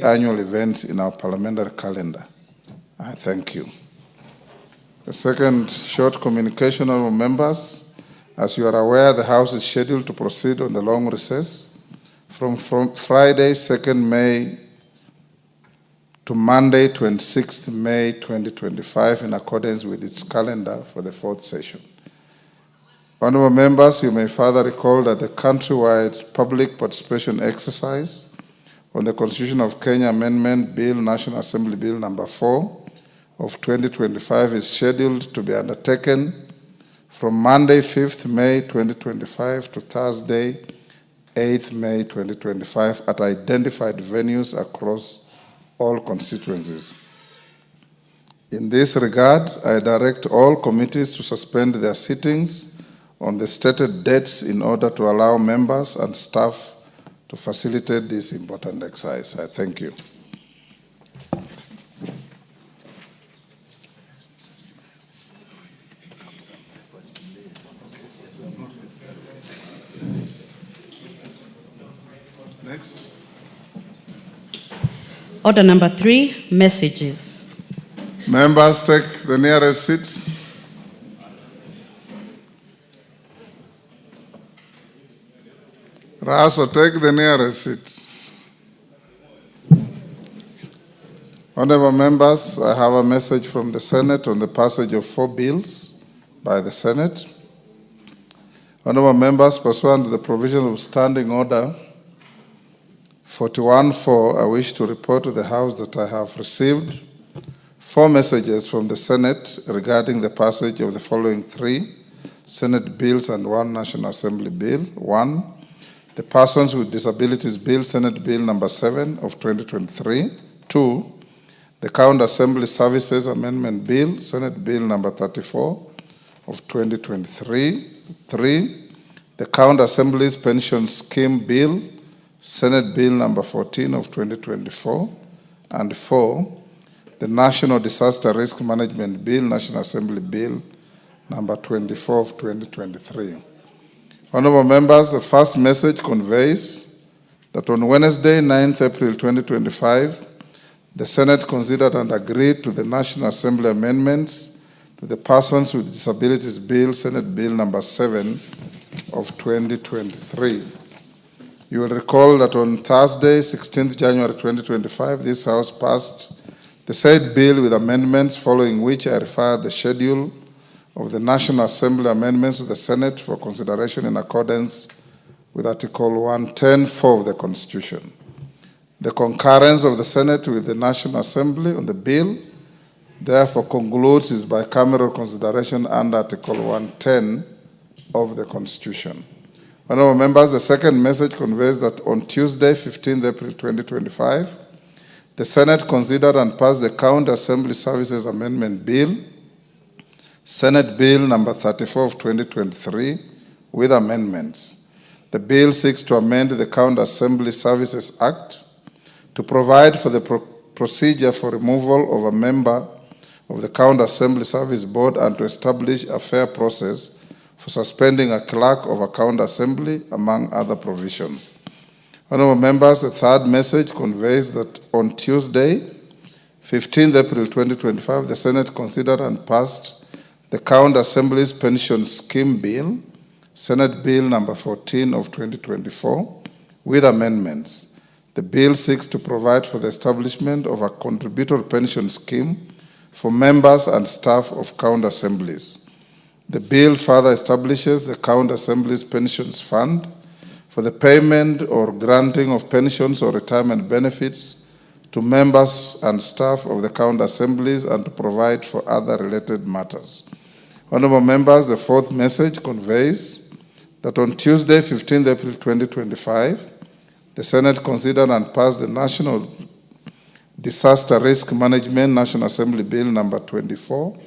annual events in our parliamentary calendar. I thank you. The second short communication of members. As you are aware, the House is scheduled to proceed on the long recess from Friday, 2nd May to Monday, 26th May 2025 in accordance with its calendar for the fourth session. Honorable members, you may further recall that the countrywide public participation exercise on the Constitution of Kenya Amendment Bill, National Assembly Bill number 4 of 2025 is scheduled to be undertaken from Monday, 5th May 2025 to Thursday, 8th May 2025 at identified venues across all constituencies. In this regard, I direct all committees to suspend their sittings on the stated dates in order to allow members and staff to facilitate this important exercise. I thank you. Next. Order number 3, messages. Members take the nearest seats. Raso, take the nearest seat. Honorable members, I have a message from the Senate on the passage of 4 bills by the Senate. Honorable members, pursuant to the provision of Standing Order 41-4, I wish to report to the House that I have received 4 messages from the Senate regarding the passage of the following 3 Senate bills and 1 National Assembly bill. 1, the Persons with Disabilities Bill, Senate Bill number 7 of 2023. 2, the County Assembly Services Amendment Bill, Senate Bill number 34 of 2023. 3, the County Assembly's Pension Scheme Bill, Senate Bill number 14 of 2024. And 4, the National Disaster Risk Management Bill, National Assembly Bill number 24 of 2023. Honorable members, the first message conveys that on Wednesday, 9th April 2025, the Senate considered and agreed to the National Assembly amendments to the Persons with Disabilities Bill, Senate Bill number 7 of 2023. You will recall that on Thursday, 16th January 2025, this House passed the said bill with amendments, following which I referred the schedule of the National Assembly amendments to the Senate for consideration in accordance with Article 110(4) of the Constitution. The concurrence of the Senate with the National Assembly on the bill therefore concludes its bicameral consideration under Article 110 of the Constitution. Honorable members, the second message conveys that on Tuesday, 15th April 2025, the Senate considered and passed the County Assembly Services Amendment Bill, Senate Bill number 34 of 2023, with amendments. The bill seeks to amend the County Assembly Services Act to provide for the procedure for removal of a member of the County Assembly Service Board and to establish a fair process for suspending a clerk of a county assembly, among other provisions. Honorable members, the third message conveys that on Tuesday, 15th April 2025, the Senate considered and passed the County Assembly's Pension Scheme Bill, Senate Bill number 14 of 2024, with amendments. The bill seeks to provide for the establishment of a contributory pension scheme for members and staff of county assemblies. The bill further establishes the County Assembly's Pensions Fund for the payment or granting of pensions or retirement benefits to members and staff of the county assemblies and to provide for other related matters. Honorable members, the fourth message conveys that on Tuesday, 15th April 2025, the Senate considered and passed the National Disaster Risk Management National Assembly Bill number 24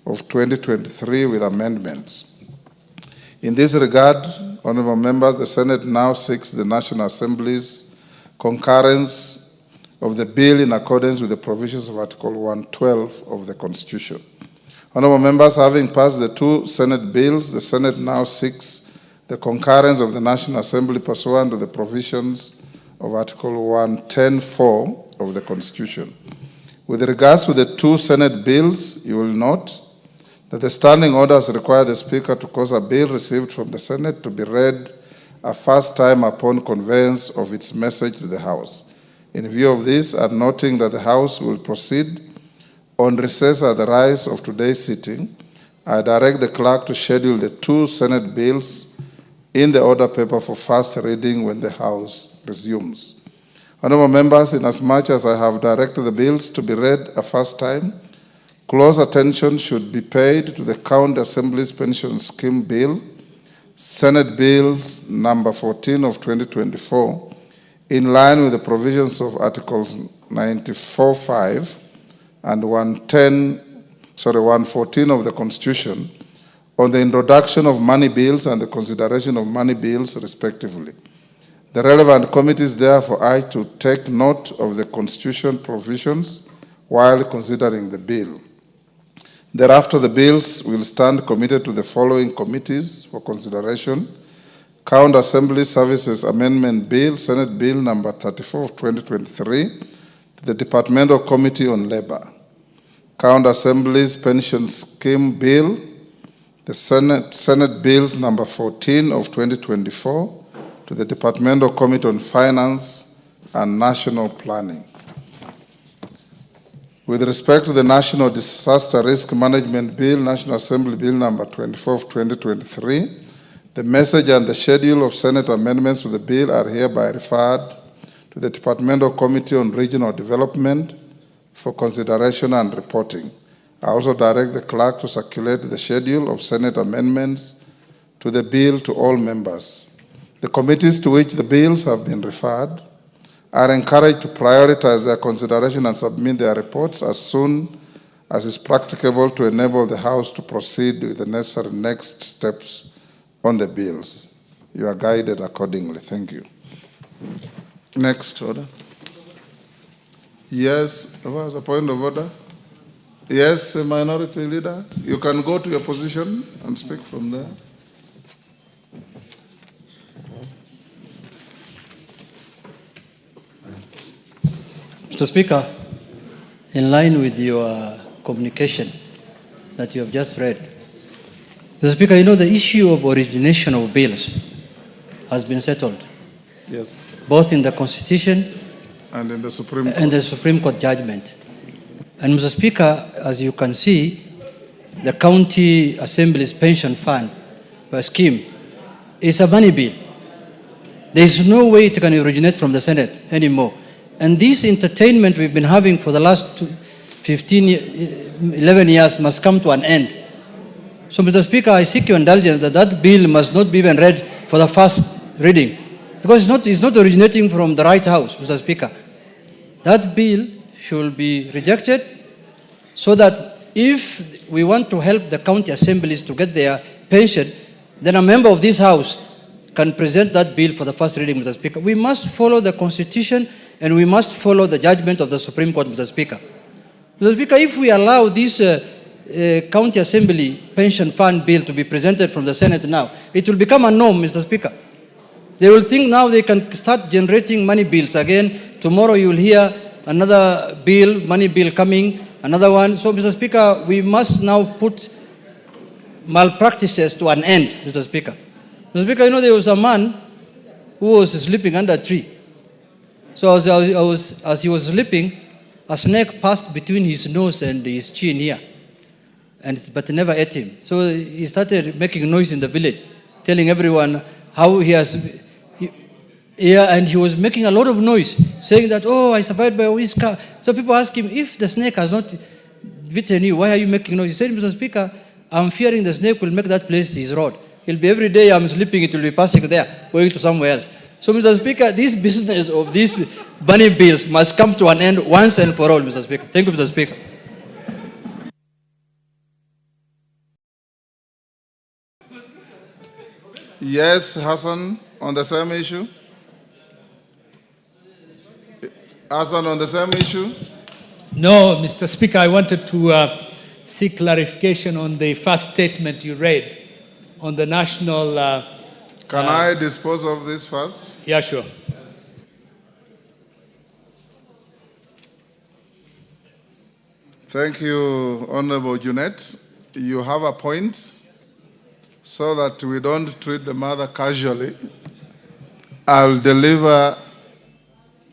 of 2023 with amendments. In this regard, honorable members, the Senate now seeks the National Assembly's concurrence of the bill in accordance with the provisions of Article 112 of the Constitution. Honorable members, having passed the 2 Senate bills, the Senate now seeks the concurrence of the National Assembly pursuant to the provisions of Article 110(4) of the Constitution. With regards to the two Senate bills, you will note that the standing orders require the Speaker to cause a bill received from the Senate to be read a first time upon conveyance of its message to the House. In view of this, and noting that the House will proceed on recess at the rise of today's sitting, I direct the clerk to schedule the two Senate bills in the order paper for first reading when the House resumes. Honorable members, inasmuch as I have directed the bills to be read a first time, close attention should be paid to the County Assembly's Pension Scheme Bill, Senate Bills number 14 of 2024, in line with the provisions of Articles 94(5) and 114 of the Constitution on the introduction of money bills and the consideration of money bills, respectively. The relevant committees therefore are to take note of the Constitution provisions while considering the bill. Thereafter, the bills will stand committed to the following committees for consideration: County Assembly Services Amendment Bill, Senate Bill number 34 of 2023, to the Departmental Committee on Labor; County Assembly's Pension Scheme Bill, the Senate Bills number 14 of 2024, to the Departmental Committee on Finance and National Planning. With respect to the National Disaster Risk Management Bill, National Assembly Bill number 24 of 2023, the message and the schedule of Senate amendments to the bill are hereby referred to the Departmental Committee on Regional Development for consideration and reporting. I also direct the clerk to circulate the schedule of Senate amendments to the bill to all members. The committees to which the bills have been referred are encouraged to prioritize their consideration and submit their reports as soon as is practicable to enable the House to proceed with the necessary next steps on the bills. You are guided accordingly. Thank you. Next order. Yes, there was a point of order. Yes, Minority Leader, you can go to your position and speak from there. Mr. Speaker, in line with your communication that you have just read, Mr. Speaker, you know the issue of origination of bills has been settled. Yes. Both in the Constitution and in the Supreme Court. And the Supreme Court judgment. And Mr. Speaker, as you can see, the County Assembly's pension fund scheme is a money bill. There is no way it can originate from the Senate anymore. And this entertainment we've been having for the last 11 years must come to an end. So, Mr. Speaker, I seek your indulgence that that bill must not be even read for the first reading, because it's not originating from the right house, Mr. Speaker. That bill should be rejected so that if we want to help the county assemblies to get their pension, then a member of this house can present that bill for the first reading, Mr. Speaker. We must follow the Constitution and we must follow the judgment of the Supreme Court, Mr. Speaker. Mr. Speaker, if we allow this county assembly pension fund bill to be presented from the Senate now, it will become a norm, Mr. Speaker. They will think now they can start generating money bills again. Tomorrow you will hear another bill, money bill coming, another one. So, Mr. Speaker, we must now put malpractices to an end, Mr. Speaker. Mr. Speaker, you know there was a man who was sleeping under a tree. So as he was sleeping, a snake passed between his nose and his chin here, but never ate him. So he started making noise in the village, telling everyone how he was making a lot of noise, saying that, oh, I survived by a whisker. So people asked him, if the snake has not bitten you, why are you making noise? He said, Mr. Speaker, I'm fearing the snake will make that place his road. It'll be every day I'm sleeping, it will be passing there, going to somewhere else. So, Mr. Speaker, this business of these money bills must come to an end once and for all, Mr. Speaker. Thank you, Mr. Speaker. Yes, Hassan, on the same issue? Hassan, on the same issue? No, Mr. Speaker, I wanted to seek clarification on the first statement you read on the national... Can I dispose of this first? Yeah, sure. Thank you, Honorable Junet. You have a point. So that we don't treat the mother casually, I'll deliver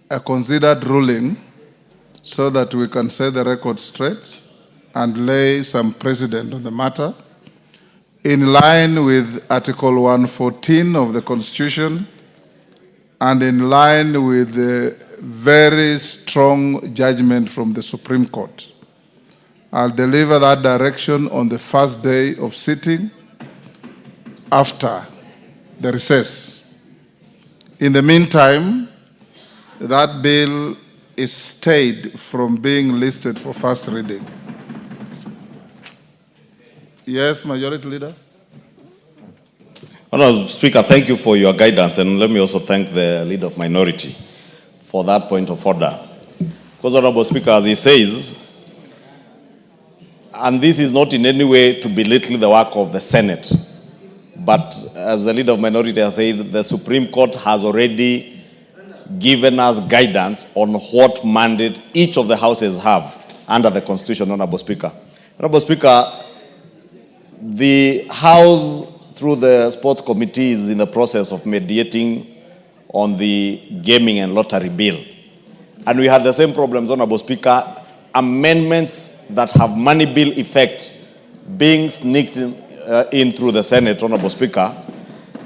a considered ruling so that we can set the record straight and lay some precedent on the matter in line with Article 114 of the Constitution and in line with the very strong judgment from the Supreme Court. I'll deliver that direction on the first day of sitting after the recess. In the meantime, that bill is stayed from being listed for first reading. Yes, Majority Leader? Honourable Speaker, thank you for your guidance, and let me also thank the Leader of Minority for that point of order. Because, Honourable Speaker, as he says, and this is not in any way to belittle the work of the Senate, but as the Leader of Minority has said, the Supreme Court has already given us guidance on what mandate each of the houses have under the Constitution, Honourable Speaker. Honourable Speaker, the House, through the Sports Committee, is in the process of mediating on the gaming and lottery bill. And we had the same problems, Honourable Speaker, amendments that have money bill effect being sneaked in through the Senate, Honourable Speaker,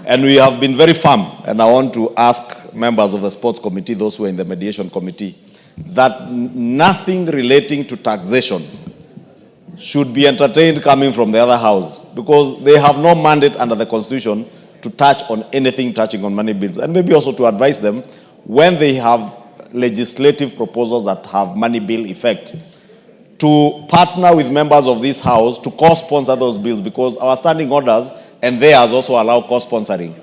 and we have been very firm, and I want to ask members of the Sports Committee, those who are in the Mediation Committee, that nothing relating to taxation should be entertained coming from the other house, because they have no mandate under the Constitution to touch on anything touching on money bills, and maybe also to advise them when they have legislative proposals that have money bill effect, to partner with members of this House to co-sponsor those bills, because our standing orders and theirs also allow co-sponsoring.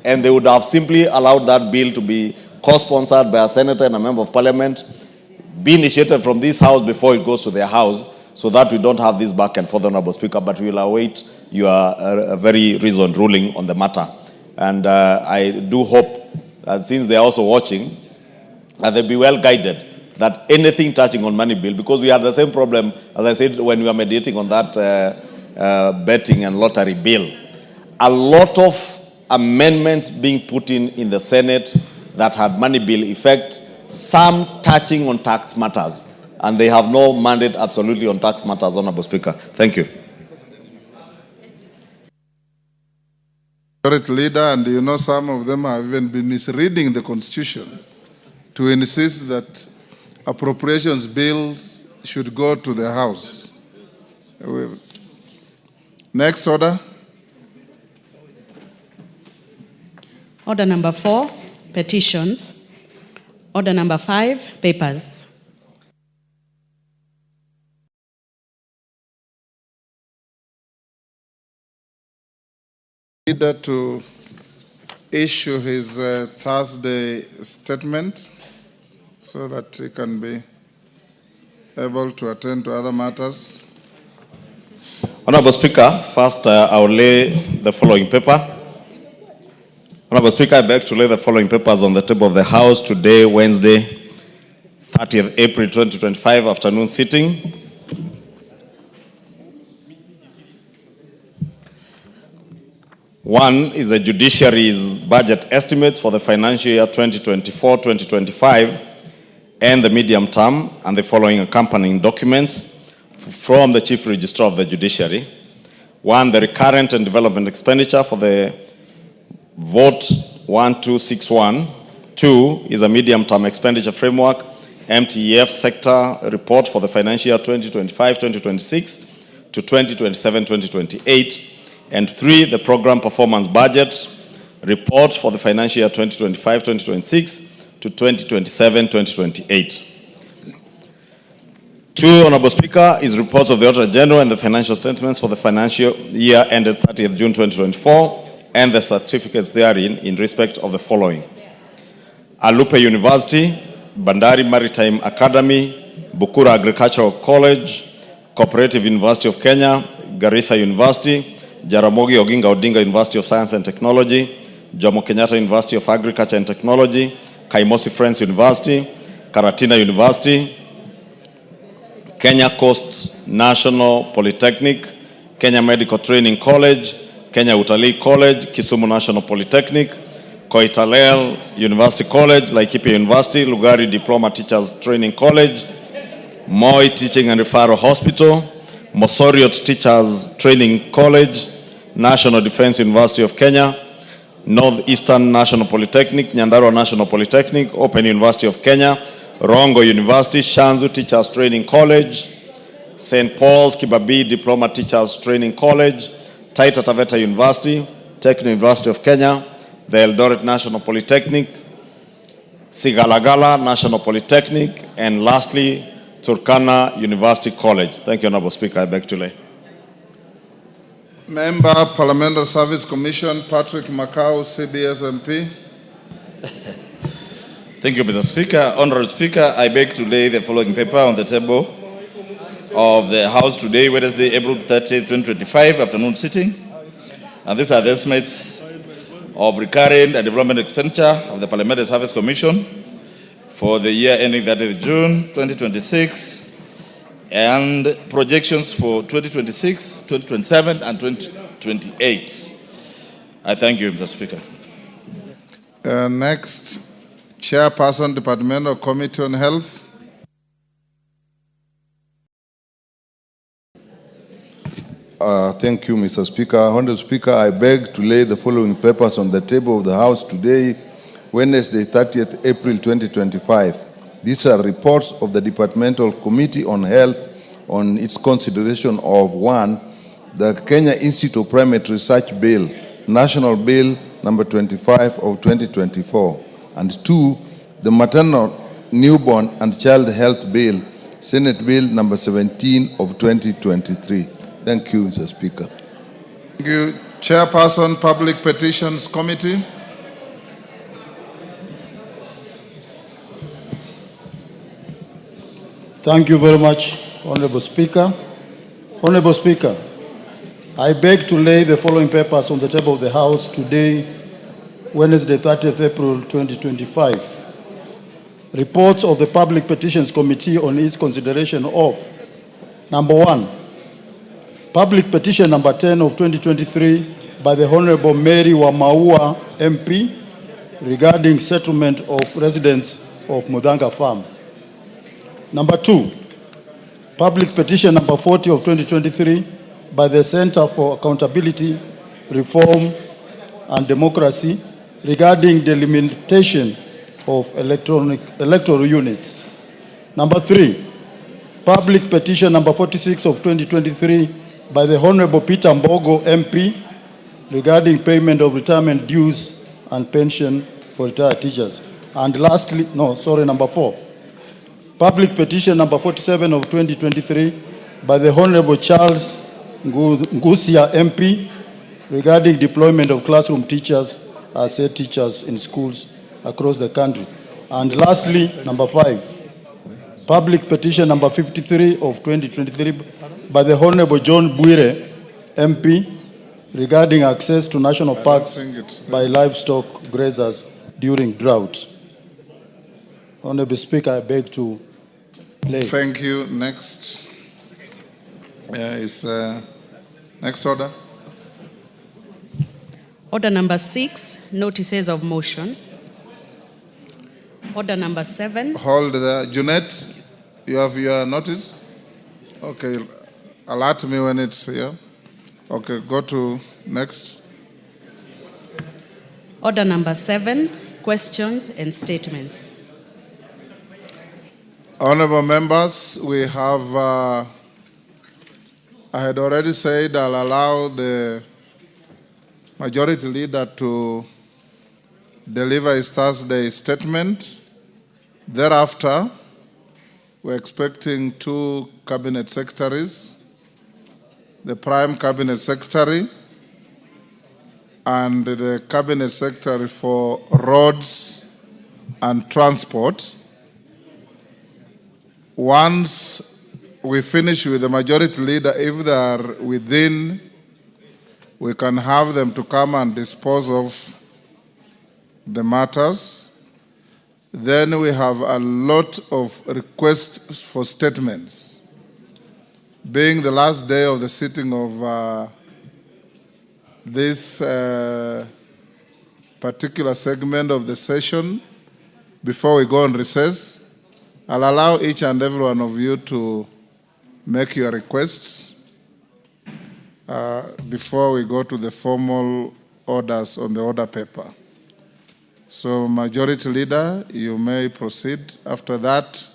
And they would have simply allowed that bill to be co-sponsored by a senator and a member of parliament, be initiated from this House before it goes to their House, so that we don't have this back and forth, Honourable Speaker, but we will await your very reasoned ruling on the matter. And I do hope that since they are also watching, that they'll be well guided that anything touching on money bill, because we had the same problem, as I said, when we were meditating on that betting and lottery bill. A lot of amendments being put in the Senate that had money bill effect, some touching on tax matters, and they have no mandate absolutely on tax matters, Honourable Speaker. Thank you. Leader, and you know some of them have even been misreading the Constitution to insist that appropriations bills should go to the House. Next order. Order number 4, petitions. Order number 5, papers. Leader to issue his Thursday statement so that he can be able to attend to other matters. Honourable Speaker, first I will lay the following paper. Honourable Speaker, I beg to lay the following papers on the table of the House today, Wednesday, 30th April 2025, afternoon sitting. One is the judiciary's budget estimates for the financial year 2024-2025 and the medium term, and the following accompanying documents from the Chief Registrar of the Judiciary. One, the recurrent and development expenditure for the vote 1261. Two is a medium term expenditure framework, MTEF sector report for the financial year 2025-2026 to 2027-2028. And three, the program performance budget report for the financial year 2025-2026 to 2027-2028. Two, Honourable Speaker, is reports of the Auditor General and the financial statements for the financial year ended 30th June 2024 and the certificates therein in respect of the following: Alupe University, Bandari Maritime Academy, Bukura Agricultural College, Cooperative University of Kenya, Garissa University, Jaramogi Oginga Odinga University of Science and Technology, Jomo Kenyatta University of Agriculture and Technology, Kaimosi Friends University, Karatina University, Kenya Coast National Polytechnic, Kenya Medical Training College, Kenya Utalii College, Kisumu National Polytechnic, Koitalel University College, Laikipia University, Lugari Diploma Teachers Training College, Moi Teaching and Referral Hospital, Mosoriot Teachers Training College, National Defense University of Kenya, Northeastern National Polytechnic, Nyandarua National Polytechnic, Open University of Kenya, Rongo University, Shanzu Teachers Training College, St. Paul's Kibabii Diploma Teachers Training College, Taita Taveta University, Techno University of Kenya, the Eldoret National Polytechnic, Sigalagala National Polytechnic, and lastly, Turkana University College. Thank you, Honorable Speaker. I beg to lay. Member, Parliamentary Service Commission, Patrick Macau, CBS MP. Thank you, Mr. Speaker. Honorable Speaker, I beg to lay the following paper on the table of the House today, Wednesday, April 30, 2025, afternoon sitting. And these are the estimates of recurrent and development expenditure of the Parliamentary Service Commission for the year ending 30th June 2026 and projections for 2026, 2027, and 2028. I thank you, Mr. Speaker. Next, Chairperson, Departmental Committee on Health. Thank you, Mr. Speaker. Honorable Speaker, I beg to lay the following papers on the table of the House today, Wednesday, 30th April 2025. These are reports of the Departmental Committee on Health on its consideration of 1, the Kenya Institute of Primate Research Bill, National Bill number 25 of 2024, and 2, the Maternal, Newborn and Child Health Bill, Senate Bill number 17 of 2023. Thank you, Mr. Speaker. Thank you. Chairperson, Public Petitions Committee. Thank you very much, Honorable Speaker. Honorable Speaker, I beg to lay the following papers on the table of the House today, Wednesday, 30th April 2025. Reports of the Public Petitions Committee on its consideration of, number 1, Public Petition number 10 of 2023 by the Honorable Mary Wamaua MP regarding settlement of residents of Mudanga Farm. Number 2, Public Petition number 40 of 2023 by the Center for Accountability, Reform and Democracy regarding delimitation of electoral units. Number 3, Public Petition number 46 of 2023 by the Honorable Peter Mbogo MP regarding payment of retirement dues and pension for retired teachers. And lastly, number 4, Public Petition number 47 of 2023 by the Honorable Charles Ngusia MP regarding deployment of classroom teachers as head teachers in schools across the country. And lastly, number 5, Public Petition number 53 of 2023 by the Honorable John Bwire MP regarding access to national parks by livestock grazers during drought. Honorable Speaker, I beg to lay. Thank you. Next is next order. Order number 6, notices of motion. Order number 7. Hold there. Junet, you have your notice? Okay. Alert me when it's here. Okay, go to next. Order number 7, questions and statements. Honorable members, we have, I had already said I'll allow the Majority Leader to deliver his Thursday statement. Thereafter, we're expecting 2 Cabinet Secretaries, the Prime Cabinet Secretary and the Cabinet Secretary for Roads and Transport. Once we finish with the Majority Leader, if they are within, we can have them to come and dispose of the matters. Then we have a lot of requests for statements. being the last day of the sitting of this particular segment of the session, before we go on recess, I'll allow each and every one of you to make your requests before we go to the formal orders on the order paper. So, Majority Leader, you may proceed. After that,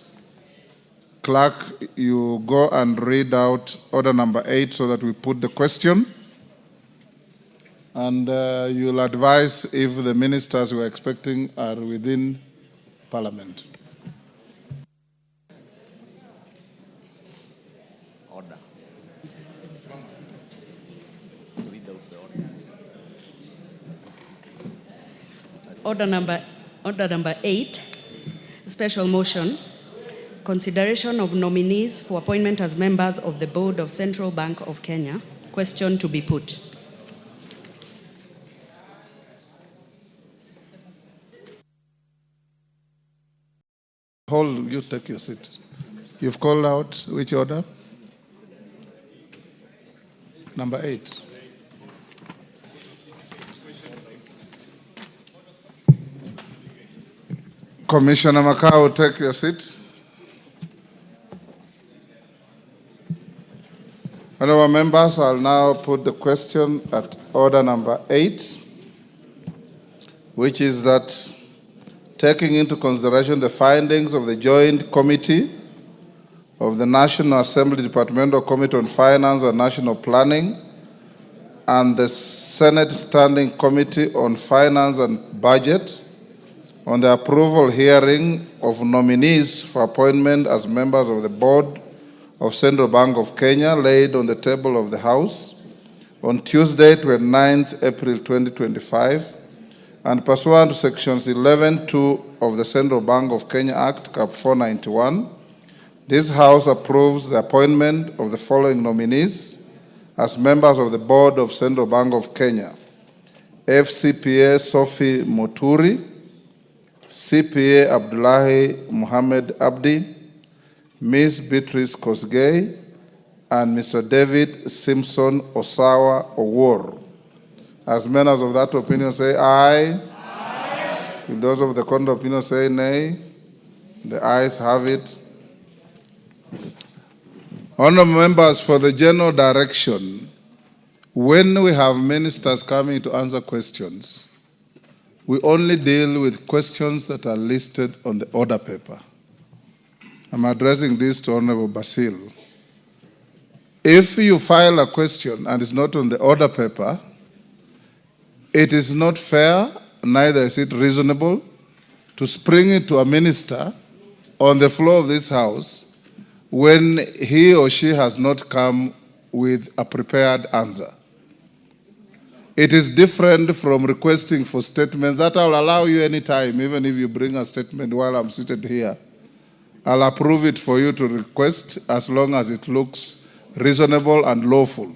Clerk, you go and read out order number 8 so that we put the question. And you'll advise if the ministers we're expecting are within Parliament. Order. Order number 8, special motion, consideration of nominees for appointment as members of the Board of Central Bank of Kenya. Question to be put. Hold, you take your seat. You've called out which order? Number 8. Commissioner Makau, take your seat. Honourable members, I'll now put the question at order number 8, which is that taking into consideration the findings of the Joint Committee of the National Assembly Departmental Committee on Finance and National Planning and the Senate Standing Committee on Finance and Budget on the approval hearing of nominees for appointment as members of the Board of Central Bank of Kenya laid on the table of the House on Tuesday, 29th April 2025, and pursuant to sections 11(2) of the Central Bank of Kenya Act, Cap 491, this House approves the appointment of the following nominees as members of the Board of Central Bank of Kenya: FCPA Sophie Muturi, CPA Abdullahi Muhammad Abdi, Ms. Beatrice Kosgei, and Mr. David Simpson Osawa Owor. As members of that opinion say aye. Aye. Will those of the contrary opinion say nay? The ayes have it. Honourable members, for the general direction, when we have ministers coming to answer questions, we only deal with questions that are listed on the order paper. I'm addressing this to Honourable Basil. If you file a question and it's not on the order paper, it is not fair, neither is it reasonable, to spring it to a minister on the floor of this House when he or she has not come with a prepared answer. It is different from requesting for statements that I'll allow you any time, even if you bring a statement while I'm seated here. I'll approve it for you to request as long as it looks reasonable and lawful.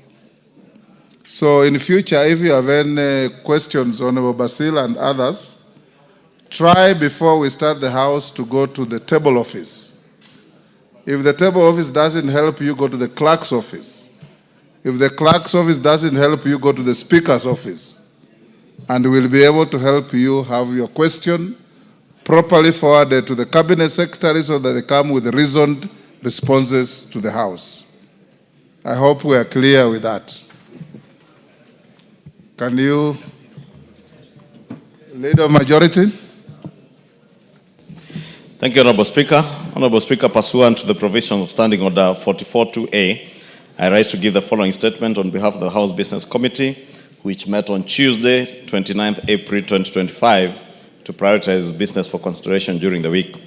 So in future, if you have any questions, Honourable Basil and others, try before we start the House to go to the table office. If the table office doesn't help you, go to the clerk's office. If the clerk's office doesn't help you, go to the speaker's office. And we'll be able to help you have your question properly forwarded to the cabinet secretary so that they come with reasoned responses to the House. I hope we are clear with that. Can you, Leader of Majority? Thank you, Honourable Speaker. Honourable Speaker, pursuant to the provisions of Standing Order 44.2a, I rise to give the following statement on behalf of the House Business Committee, which met on Tuesday, 29th April 2025, to prioritize business for consideration during the week.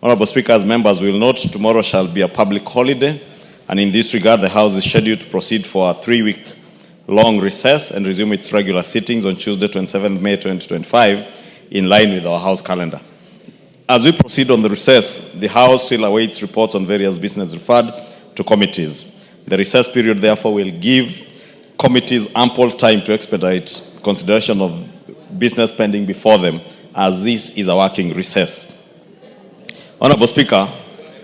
Honourable Speaker, as members will note, tomorrow shall be a public holiday, and in this regard, the House is scheduled to proceed for a 3-week-long recess and resume its regular sittings on Tuesday, 27th May 2025, in line with our House calendar. As we proceed on the recess, the House still awaits reports on various business referred to committees. The recess period, therefore, will give committees ample time to expedite consideration of business pending before them, as this is a working recess. Honourable Speaker,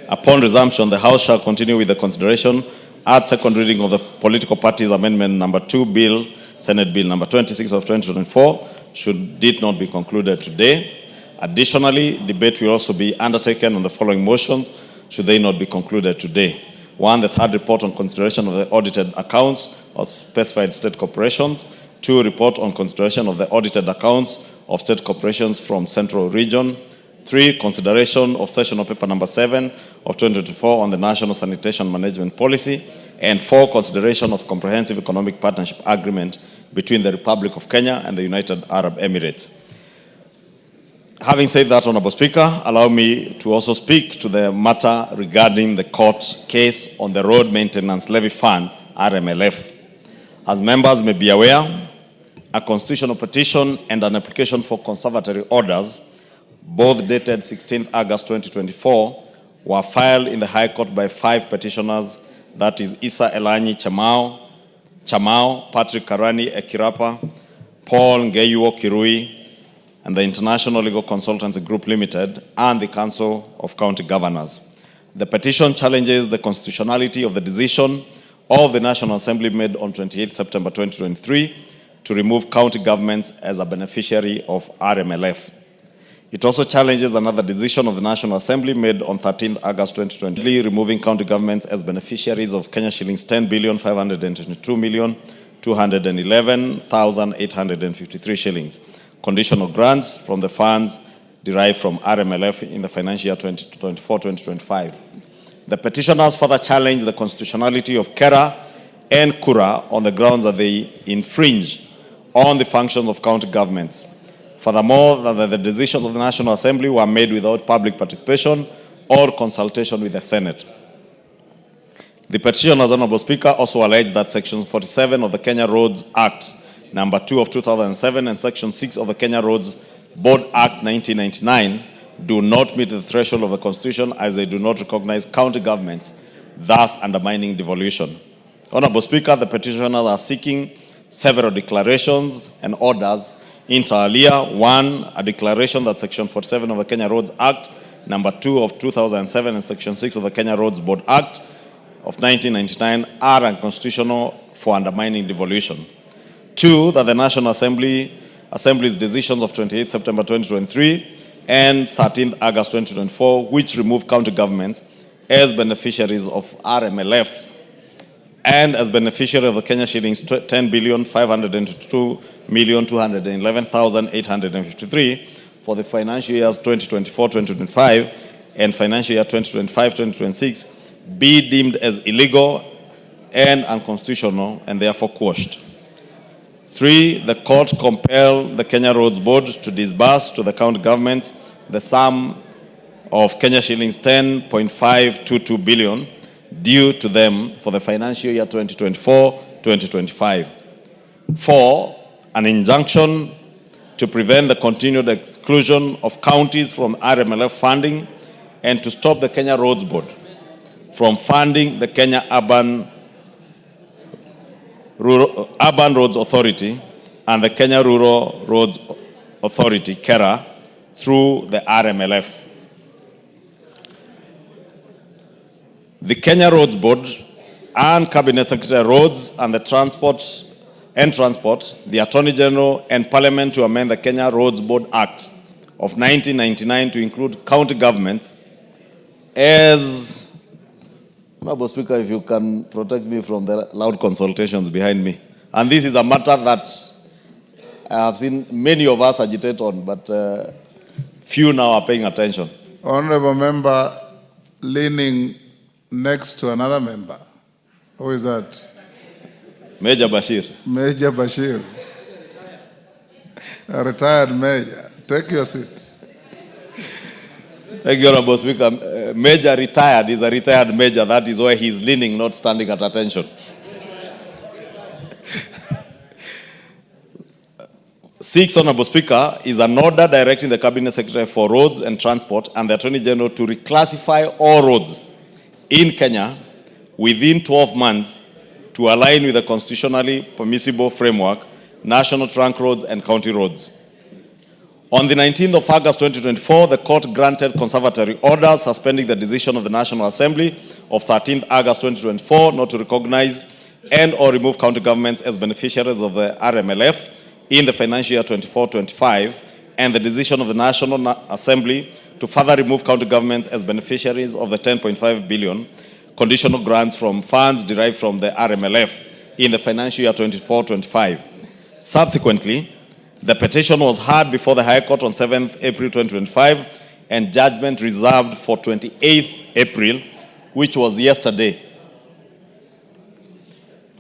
upon resumption, the House shall continue with the consideration at second reading of the Political Parties Amendment number 2 Bill, Senate Bill number 26 of 2024, should it not be concluded today. Additionally, debate will also be undertaken on the following motions, should they not be concluded today. 1, the third report on consideration of the audited accounts of specified state corporations. 2, report on consideration of the audited accounts of state corporations from Central Region. 3, consideration of sessional paper number 7 of 2024 on the National Sanitation Management Policy. And 4, consideration of comprehensive economic partnership agreement between the Republic of Kenya and the United Arab Emirates. Having said that, Honorable Speaker, allow me to also speak to the matter regarding the court case on the Road Maintenance Levy Fund, RMLF. As members may be aware, a constitutional petition and an application for conservatory orders, both dated 16th August 2024, were filed in the High Court by 5 petitioners, that is Isa Elanyi Chamao, Patrick Karani Ekirapa, Paul Ngeyuo Kirui, and the International Legal Consultancy Group Limited, and the Council of County Governors. The petition challenges the constitutionality of the decision of the National Assembly made on 28 September 2023 to remove county governments as a beneficiary of RMLF. It also challenges another decision of the National Assembly made on 13 August 2020, removing county governments as beneficiaries of Kenya shillings 10,522,211,853 shillings, conditional grants from the funds derived from RMLF in the financial year 2024-2025. The petitioners further challenge the constitutionality of KERA and KURA on the grounds that they infringe on the functions of county governments. Furthermore, that the decisions of the National Assembly were made without public participation or consultation with the Senate. The petitioners, Honorable Speaker, also allege that Section 47 of the Kenya Roads Act, number 2 of 2007, and Section 6 of the Kenya Roads Board Act 1999 do not meet the threshold of the Constitution, as they do not recognize county governments, thus undermining devolution. Honorable Speaker, the petitioners are seeking several declarations and orders inter alia. 1, a declaration that Section 47 of the Kenya Roads Act, number 2 of 2007, and Section 6 of the Kenya Roads Board Act of 1999 are unconstitutional for undermining devolution. 2, that the National Assembly's decisions of 28 September 2023 and 13 August 2024, which remove county governments as beneficiaries of RMLF and as beneficiary of the Kenya shillings 10,522,211,853 for the financial years 2024-2025 and financial year 2025-2026 be deemed as illegal and unconstitutional and therefore quashed. 3, the court compel the Kenya Roads Board to disburse to the county governments the sum of Kenya shillings 10.522 billion due to them for the financial year 2024-2025. 4, an injunction to prevent the continued exclusion of counties from RMLF funding and to stop the Kenya Roads Board from funding the Kenya Urban Roads Authority and the Kenya Rural Roads Authority, KERA, through the RMLF. The Kenya Roads Board and Cabinet Secretary Roads and the Transport, the Attorney General and Parliament to amend the Kenya Roads Board Act of 1999 to include county governments as... Honorable Speaker, if you can protect me from the loud consultations behind me. And this is a matter that I have seen many of us agitate on, but few now are paying attention. Honorable member leaning next to another member. Who is that? Major Bashir. Major Bashir. A retired major. Take your seat. Thank you, Honorable Speaker. Major retired is a retired major. That is why he's leaning, not standing at attention. 6, Honorable Speaker, is an order directing the Cabinet Secretary for Roads and Transport and the Attorney General to reclassify all roads in Kenya within 12 months to align with the constitutionally permissible framework, national trunk roads and county roads. On the 19th of August 2024, the court granted conservatory orders suspending the decision of the National Assembly of 13th August 2024 not to recognize and or remove county governments as beneficiaries of the RMLF in the financial year 24-25, and the decision of the National Assembly to further remove county governments as beneficiaries of the 10.5 billion conditional grants from funds derived from the RMLF in the financial year 24-25. Subsequently, the petition was heard before the High Court on 7th April 2025 and judgment reserved for 28th April, which was yesterday.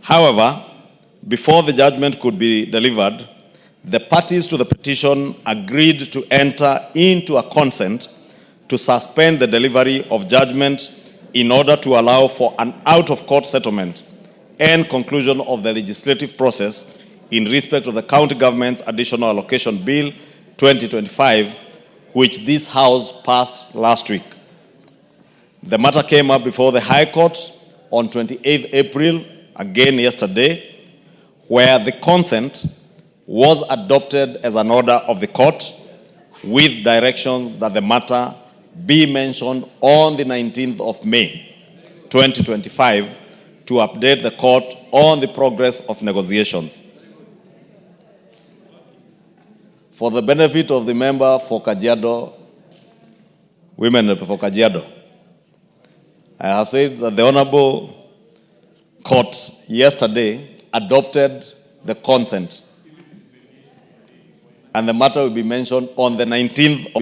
However, before the judgment could be delivered, the parties to the petition agreed to enter into a consent to suspend the delivery of judgment in order to allow for an out-of-court settlement and conclusion of the legislative process in respect of the county government's additional allocation bill 2025, which this House passed last week. The matter came up before the High Court on 28th April, again yesterday, where the consent was adopted as an order of the court with directions that the matter be mentioned on the 19th of May 2025 to update the court on the progress of negotiations. For the benefit of the member for Kajiado, women for Kajiado, I have said that the Honorable Court yesterday adopted the consent, and the matter will be mentioned on the 19th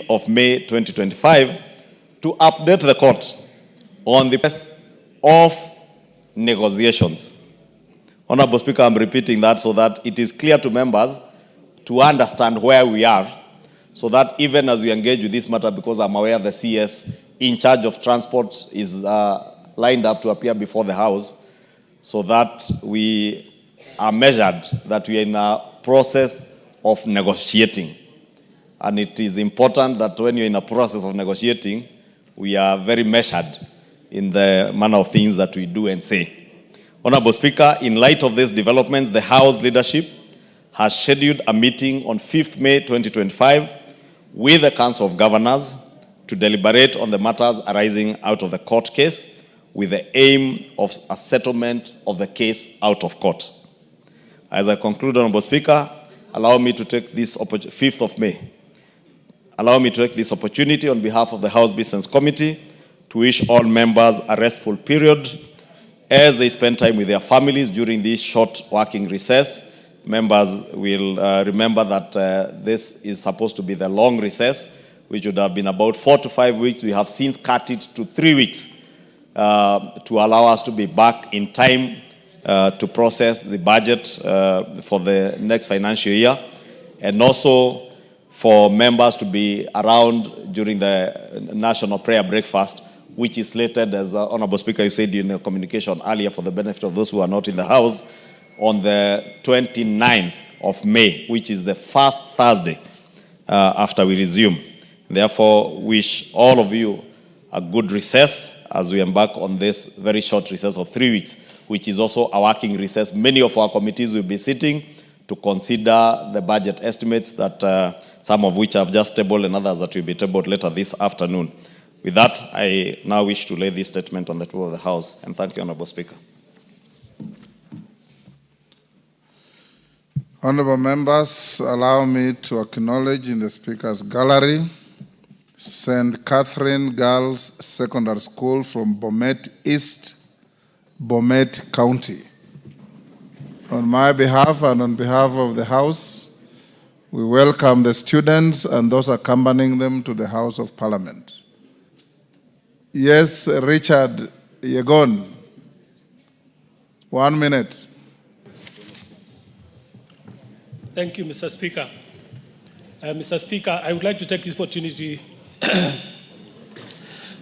of May 2025 to update the court on the process of negotiations. Honorable Speaker, I'm repeating that so that it is clear to members to understand where we are, so that even as we engage with this matter, because I'm aware the CS in charge of transport is lined up to appear before the House, so that we are measured, that we are in a process of negotiating. And it is important that when you're in a process of negotiating, we are very measured in the manner of things that we do and say. Honorable Speaker, in light of these developments, the House leadership has scheduled a meeting on 5th May 2025 with the Council of Governors to deliberate on the matters arising out of the court case with the aim of a settlement of the case out of court. As I conclude, Honorable Speaker, allow me to take this 5th of May. Allow me to take this opportunity on behalf of the House Business Committee to wish all members a restful period as they spend time with their families during this short working recess. Members will remember that this is supposed to be the long recess, which would have been about 4 to 5 weeks. We have since cut it to 3 weeks to allow us to be back in time to process the budget for the next financial year, and also for members to be around during the National Prayer Breakfast, which is slated, as Honorable Speaker, you said in your communication earlier, for the benefit of those who are not in the House, on the 29th of May, which is the first Thursday after we resume. Therefore, wish all of you a good recess as we embark on this very short recess of 3 weeks, which is also a working recess. Many of our committees will be sitting to consider the budget estimates, that some of which I've just tabled and others that will be tabled later this afternoon. With that, I now wish to lay this statement on the table of the House, and thank you, Honorable Speaker. Honorable members, allow me to acknowledge in the Speaker's gallery St. Catherine Girls Secondary School from Bomet East, Bomet County. On my behalf and on behalf of the House, we welcome the students and those accompanying them to the House of Parliament. Yes, Richard Yegon, 1 minute. Thank you, Mr. Speaker. Mr. Speaker, I would like to take this opportunity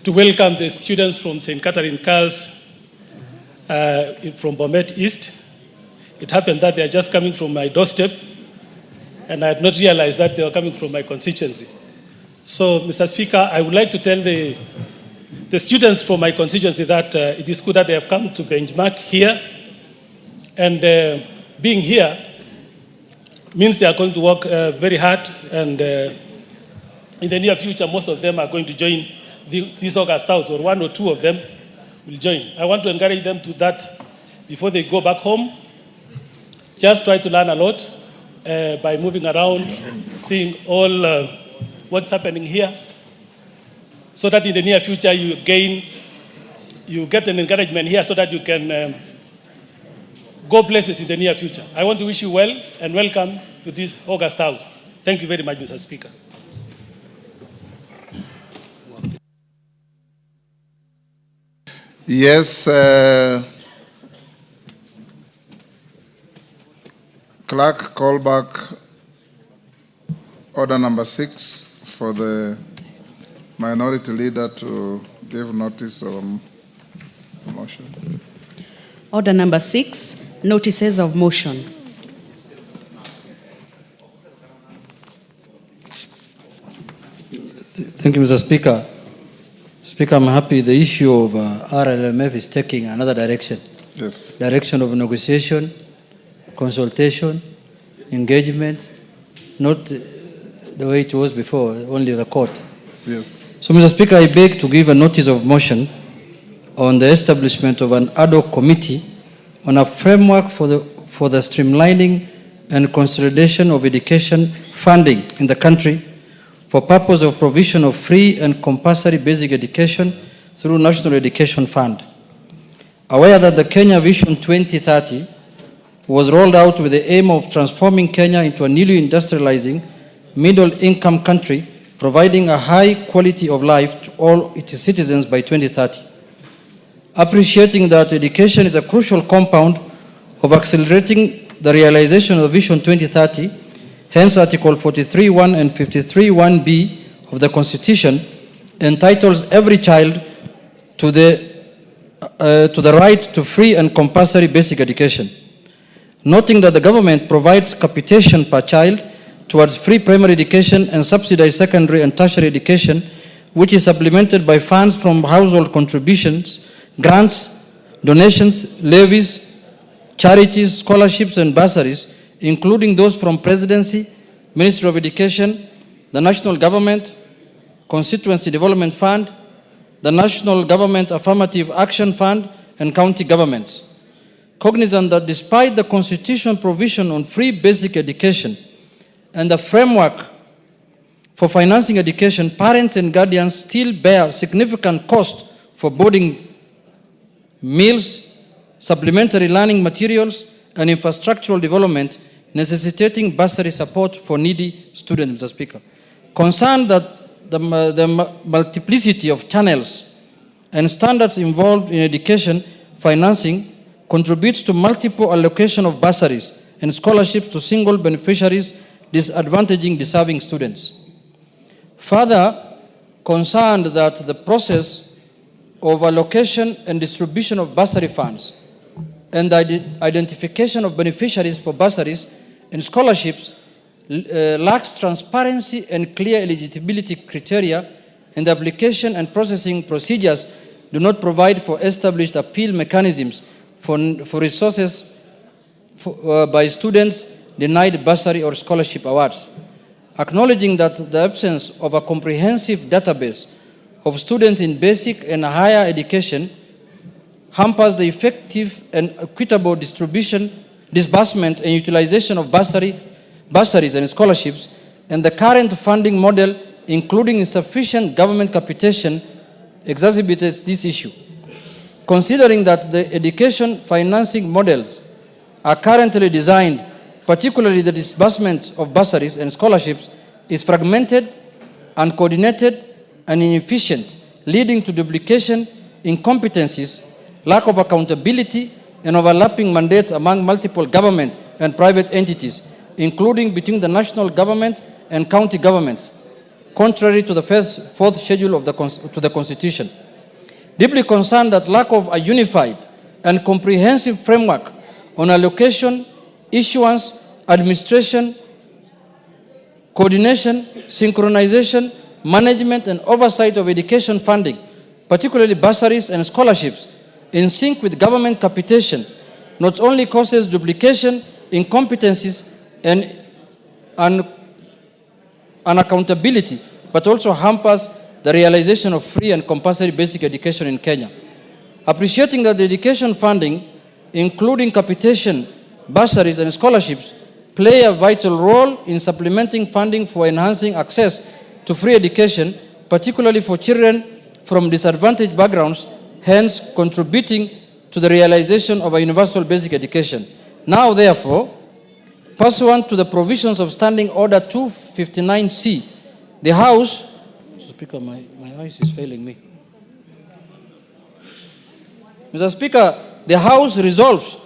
to welcome the students from St. Catherine Girls from Bomet East. It happened that they are just coming from my doorstep, and I had not realized that they were coming from my constituency. So, Mr. Speaker, I would like to tell the students from my constituency that it is good that they have come to benchmark here, and being here means they are going to work very hard, and in the near future, most of them are going to join these August out, or one or two of them will join. I want to encourage them to that before they go back home. Just try to learn a lot by moving around, seeing all what's happening here, so that in the near future you get an encouragement here so that you can go places in the near future. I want to wish you well and welcome to this August House. Thank you very much, Mr. Speaker. Yes, Clerk, call back order number 6 for the minority leader to give notice of motion. Order number 6, notices of motion. Thank you, Mr. Speaker. Speaker, I'm happy the issue of RLMF is taking another direction. Yes. Direction of negotiation, consultation, engagement, not the way it was before, only the court. Yes. So, Mr. Speaker, I beg to give a notice of motion on the establishment of an ad hoc committee on a framework for the streamlining and consolidation of education funding in the country for purpose of provision of free and compulsory basic education through National Education Fund. Aware that the Kenya Vision 2030 was rolled out with the aim of transforming Kenya into a newly industrializing, middle-income country, providing a high quality of life to all its citizens by 2030. Appreciating that education is a crucial compound of accelerating the realization of Vision 2030, hence Article 43(1) and 53(1)(b) of the Constitution entitles every child to the right to free and compulsory basic education. Noting that the government provides capitation per child towards free primary education and subsidized secondary and tertiary education, which is supplemented by funds from household contributions, grants, donations, levies, charities, scholarships, and bursaries, including those from Presidency, Ministry of Education, the National Government, Constituency Development Fund, the National Government Affirmative Action Fund, and county governments. Cognizant that despite the constitutional provision on free basic education and the framework for financing education, parents and guardians still bear significant cost for boarding, meals, supplementary learning materials, and infrastructural development, necessitating bursary support for needy students, Mr. Speaker. Concerned that the multiplicity of channels and standards involved in education financing contributes to multiple allocation of bursaries and scholarships to single beneficiaries, disadvantaging deserving students. Further, concerned that the process of allocation and distribution of bursary funds and the identification of beneficiaries for bursaries and scholarships lacks transparency and clear eligibility criteria, and the application and processing procedures do not provide for established appeal mechanisms for resources by students denied bursary or scholarship awards. Acknowledging that the absence of a comprehensive database of students in basic and higher education hampers the effective and equitable disbursement and utilization of bursaries and scholarships, and the current funding model, including insufficient government capitation, exacerbates this issue. Considering that the education financing models are currently designed, particularly the disbursement of bursaries and scholarships, is fragmented, uncoordinated, and inefficient, leading to duplication, incompetencies, lack of accountability, and overlapping mandates among multiple government and private entities, including between the national government and county governments, contrary to the fourth schedule of the Constitution. Deeply concerned that lack of a unified and comprehensive framework on allocation, issuance, administration, coordination, synchronization, management, and oversight of education funding, particularly bursaries and scholarships, in sync with government capitation, not only causes duplication, incompetencies, and unaccountability, but also hampers the realization of free and compulsory basic education in Kenya. Appreciating that the education funding, including capitation, bursaries, and scholarships, play a vital role in supplementing funding for enhancing access to free education, particularly for children from disadvantaged backgrounds, hence contributing to the realization of a universal basic education. Now, therefore, pursuant to the provisions of Standing Order 259C, the House, Mr. Speaker, my eyes is failing me. Mr. Speaker, the House resolves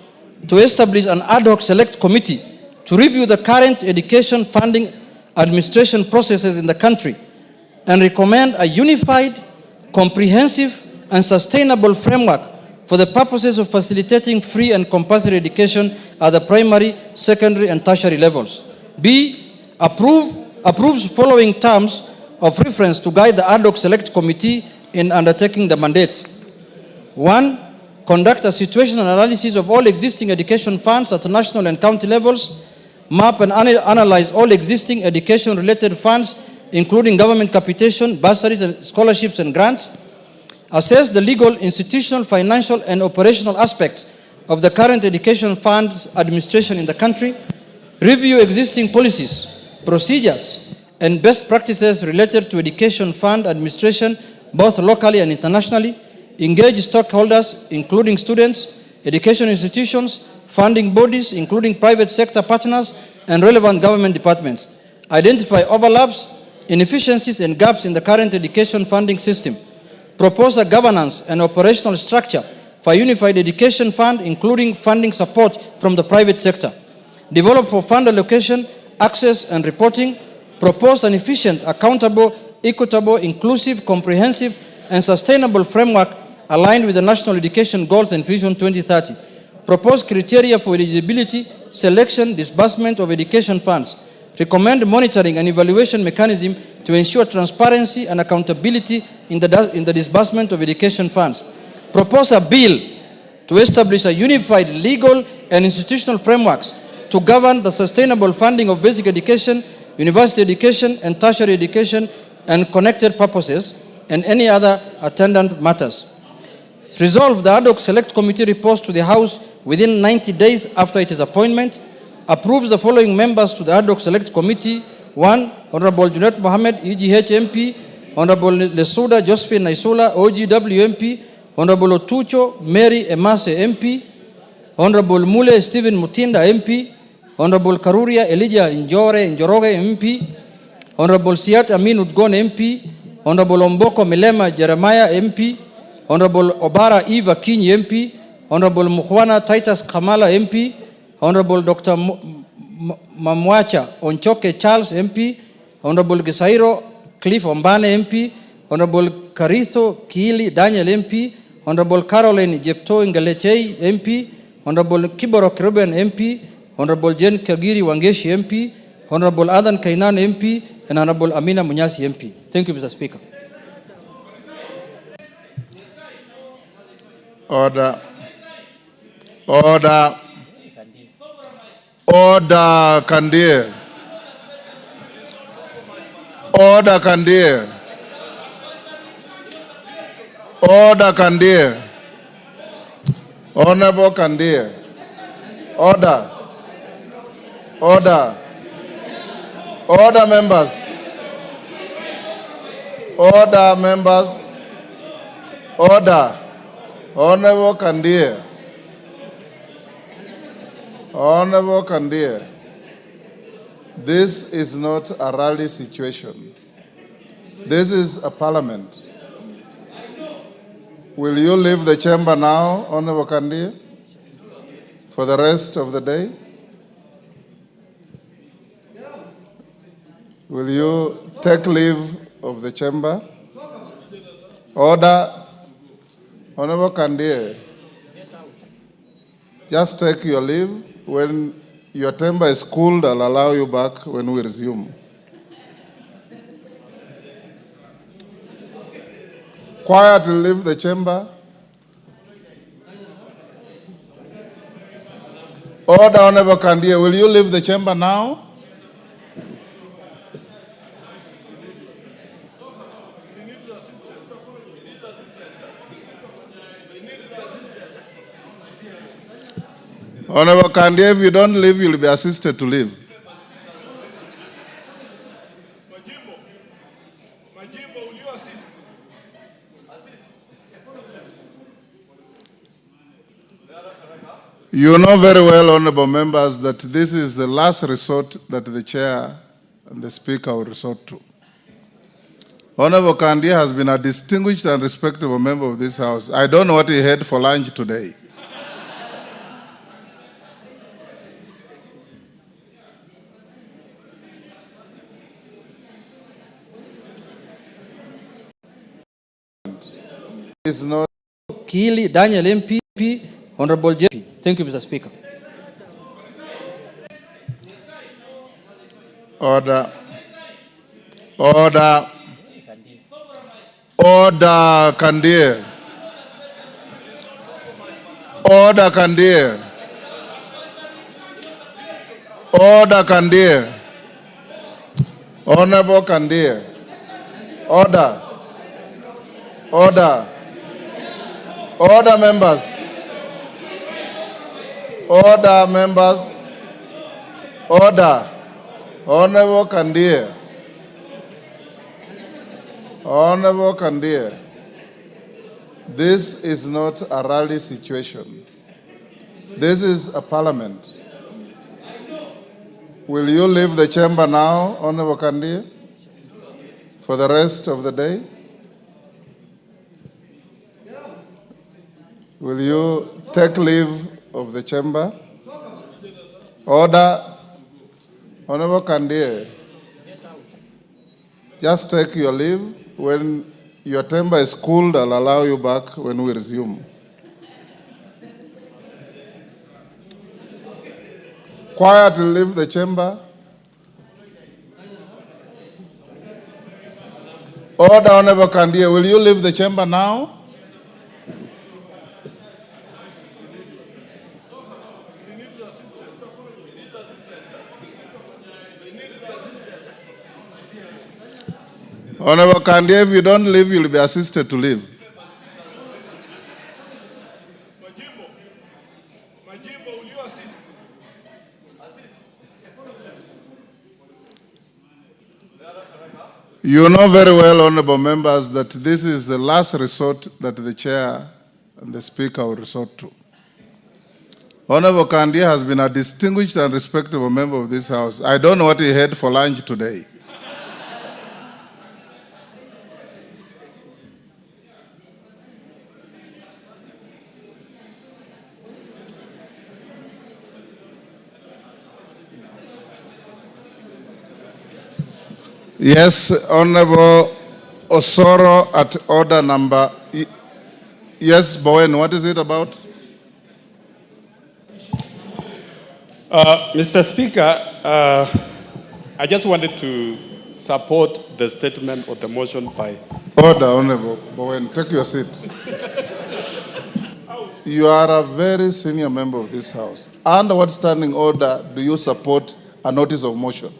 to establish an ad hoc select committee to review the current education funding administration processes in the country and recommend a unified, comprehensive, and sustainable framework for the purposes of facilitating free and compulsory education at the primary, secondary, and tertiary levels. B, approves following terms of reference to guide the ad hoc select committee in undertaking the mandate. 1, conduct a situational analysis of all existing education funds at national and county levels, map and analyze all existing education-related funds, including government capitation, bursaries, and scholarships and grants, assess the legal, institutional, financial, and operational aspects of the current education funds administration in the country, review existing policies, procedures, and best practices related to education fund administration, both locally and internationally, engage stakeholders, including students, education institutions, funding bodies, including private sector partners, and relevant government departments, identify overlaps, inefficiencies, and gaps in the current education funding system, propose a governance and operational structure for a unified education fund, including funding support from the private sector, develop for fund allocation, access, and reporting, propose an efficient, accountable, equitable, inclusive, comprehensive, and sustainable framework aligned with the National Education Goals and Vision 2030, propose criteria for eligibility, selection, disbursement of education funds, recommend monitoring and evaluation mechanism to ensure transparency and accountability in the disbursement of education funds, propose a bill to establish a unified legal and institutional frameworks to govern the sustainable funding of basic education, university education, and tertiary education and connected purposes, and any other attendant matters. Resolve the ad hoc select committee reports to the House within 90 days after its appointment, approves the following members to the ad hoc select committee. 1, Honorable Junet Mohammed, EGH MP, Honorable Lesuda Josephine Naisula, OGW MP, Honorable Otucho Mary Emase MP, Honorable Mule Stephen Mutinda MP, Honorable Karuria Elijah Njoroge MP, Honorable Siat Amin Udgon MP, Honorable Omboko Milema Jeremiah MP, Honorable Obara Eva Kiny MP, Honorable Mukhwana Titus Kamala MP, Honorable Dr. Mamwacha Onchoke Charles MP, Honorable Gisairo Cliff Ombane MP, Honorable Karitho Kiili Daniel MP, Honorable Caroline Jepto Ngalechei MP, Honorable Kiboro Kiruben MP, Honorable Jen Kagiri Wangeshi MP, Honorable Adan Kainan MP, and Honorable Amina Munyasi MP. Thank you, Mr. Speaker. Order. Order. Order, Kandir. Order, Kandir. Order, Kandir. Honorable Kandir. Order. Order. Order, members. Order, members. Order. Honorable Kandir. Honorable Kandir. This is not a rally situation. This is a parliament. Will you leave the chamber now, Honorable Kandir, for the rest of the day? Will you take leave of the chamber? Order. Honorable Kandir, just take your leave. When your temper is cooled, I'll allow you back when we resume. Quietly leave the chamber. Order, Honorable Kandir, will you leave the chamber now? Honorable Kandia, if you don't leave, you'll be assisted to leave. You know very well, honorable members, that this is the last resort that the chair and the speaker will resort to. Honorable Kandia has been a distinguished and respectable member of this house. I don't know what he had for lunch today. It's not. Kili Daniel MPP, Honorable JP. Thank you, Mr. Speaker. Order. Order. Order, Kandia. Order, Kandia. Order, Kandia. Honorable Kandia. Order. Order. Order, members. Order, members. Order. Honorable Kandia. Honorable Kandia. This is not a rally situation. This is a parliament. Will you leave the chamber now, Honorable Kandia, for the rest of the day? Will you take leave of the chamber? Order. Honorable Kandia, just take your leave. When your temper is cooled, I'll allow you back when we resume. Quietly leave the chamber. Order, Honorable Kandia, will you leave the chamber now? Honorable Kandia, if you don't leave, you'll be assisted to leave. Will you assist? You know very well, honorable members, that this is the last resort that the chair and the speaker will resort to. Honorable Kandia has been a distinguished and respectable member of this house. I don't know what he had for lunch today. Yes, Honorable Osoro at order number. Yes, Bowen, what is it about? Mr. Speaker, I just wanted to support the statement or the motion by... Order, Honorable Bowen, take your seat. You are a very senior member of this House. Under what standing order do you support a notice of motion?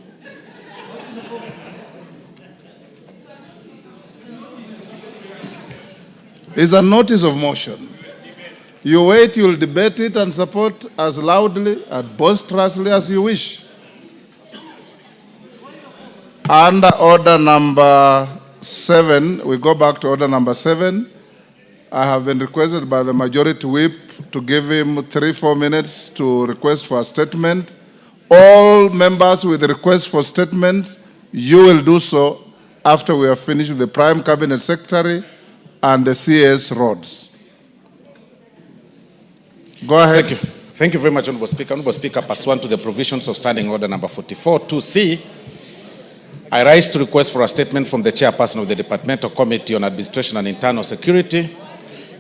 It's a notice of motion. You wait, you'll debate it and support as loudly and boisterously as you wish. Under order number 7, we go back to order number 7. I have been requested by the majority whip to give him 3-4 minutes to request for a statement. All members with requests for statements, you will do so after we have finished with the Prime Cabinet Secretary and the CS Roads. Go ahead. Thank you. Thank you very much, Honorable Speaker. Honorable Speaker, pursuant to the provisions of Standing Order number 44, 2C, I rise to request for a statement from the Chairperson of the Departmental Committee on Administration and Internal Security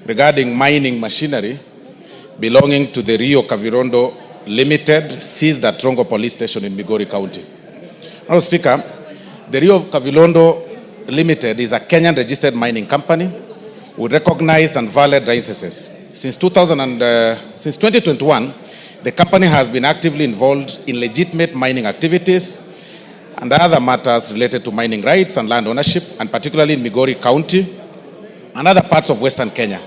regarding mining machinery belonging to the Rio Kavirondo Limited, seized at Rongo Police Station in Migori County. Honorable Speaker, the Rio Kavirondo Limited is a Kenyan registered mining company with recognized and valid licenses. Since 2021, the company has been actively involved in legitimate mining activities and other matters related to mining rights and land ownership, and particularly in Migori County and other parts of Western Kenya.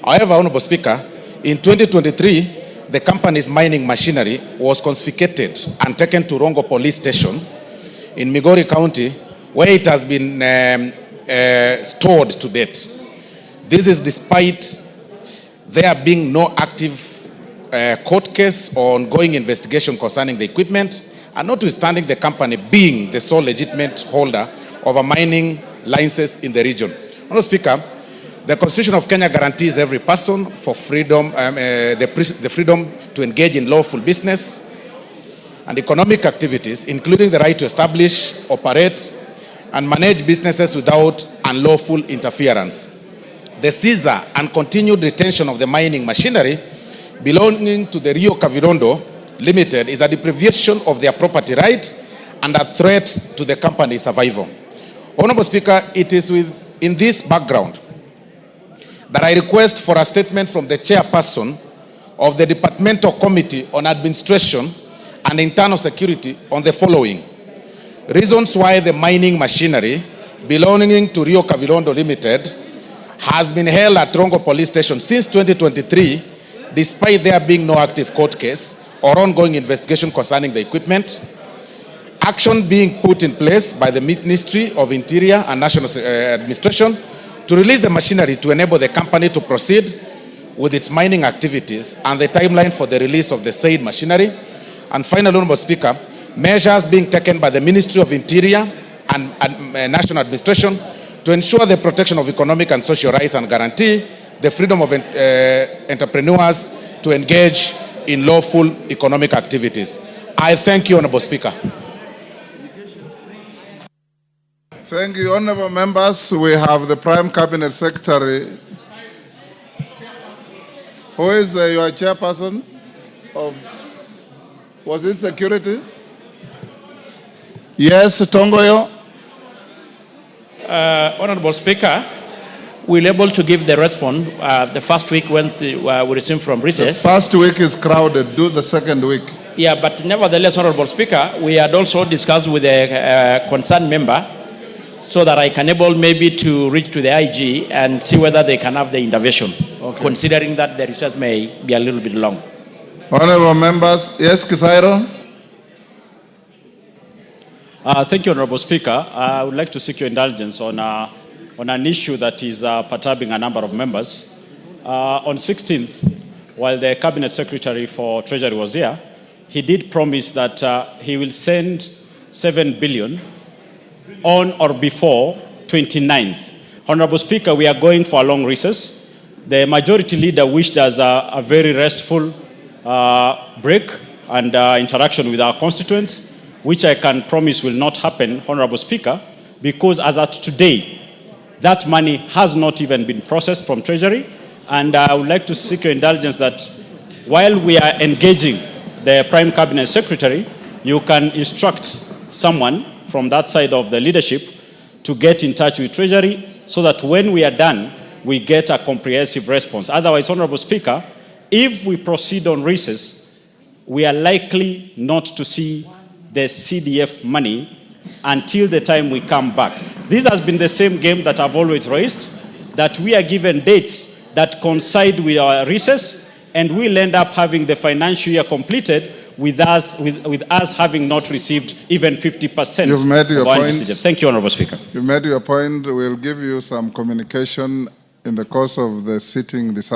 However, Honorable Speaker, in 2023, the company's mining machinery was confiscated and taken to Rongo Police Station in Migori County, where it has been stored to date. This is despite there being no active court case or ongoing investigation concerning the equipment, and notwithstanding the company being the sole legitimate holder of a mining license in the region. Mr. Speaker, the Constitution of Kenya guarantees every person for freedom, the freedom to engage in lawful business and economic activities, including the right to establish, operate, and manage businesses without unlawful interference. The seizure and continued retention of the mining machinery belonging to the Rio Kavirondo Limited is a deprivation of their property right and a threat to the company's survival. Honorable Speaker, it is in this background that I request for a statement from the chairperson of the Departmental Committee on Administration and Internal Security on the following reasons why the mining machinery belonging to Rio Kavirondo Limited has been held at Rongo Police Station since 2023, despite there being no active court case or ongoing investigation concerning the equipment. Action being put in place by the Ministry of Interior and National Administration to release the machinery to enable the company to proceed with its mining activities, and the timeline for the release of the said machinery. And finally, Honorable Speaker, measures being taken by the Ministry of Interior and National Administration to ensure the protection of economic and social rights and guarantee the freedom of entrepreneurs to engage in lawful economic activities. I thank you, Honorable Speaker. Thank you, honorable members. We have the Prime Cabinet Secretary. Who is your chairperson? Was it security? Yes, Tongoyo. Honorable Speaker, we're able to give the response the first week when we resume from recess. The first week is crowded. Do the second week. Yeah, but nevertheless, Honorable Speaker, we had also discussed with a concerned member so that I can able maybe to reach to the IG and see whether they can have the intervention, considering that the recess may be a little bit long. Honorable members, yes, Kisairo. Thank you, Honorable Speaker. I would like to seek your indulgence on an issue that is perturbing a number of members. On 16th, while the Cabinet Secretary for Treasury was here, he did promise that he will send 7 billion on or before 29th. Honorable Speaker, we are going for a long recess. The majority leader wished us a very restful break and interaction with our constituents, which I can promise will not happen, Honorable Speaker, because as at today, that money has not even been processed from Treasury. And I would like to seek your indulgence that while we are engaging the Prime Cabinet Secretary, you can instruct someone from that side of the leadership to get in touch with Treasury so that when we are done, we get a comprehensive response. Otherwise, Honorable Speaker, if we proceed on recess, we are likely not to see the CDF money until the time we come back. This has been the same game that I've always raised, that we are given dates that coincide with our recess, and we'll end up having the financial year completed with us having not received even 50% You've made your of our point. CDF. Thank you, Honorable Speaker. You made your point. We'll give you some communication in the course of the sitting this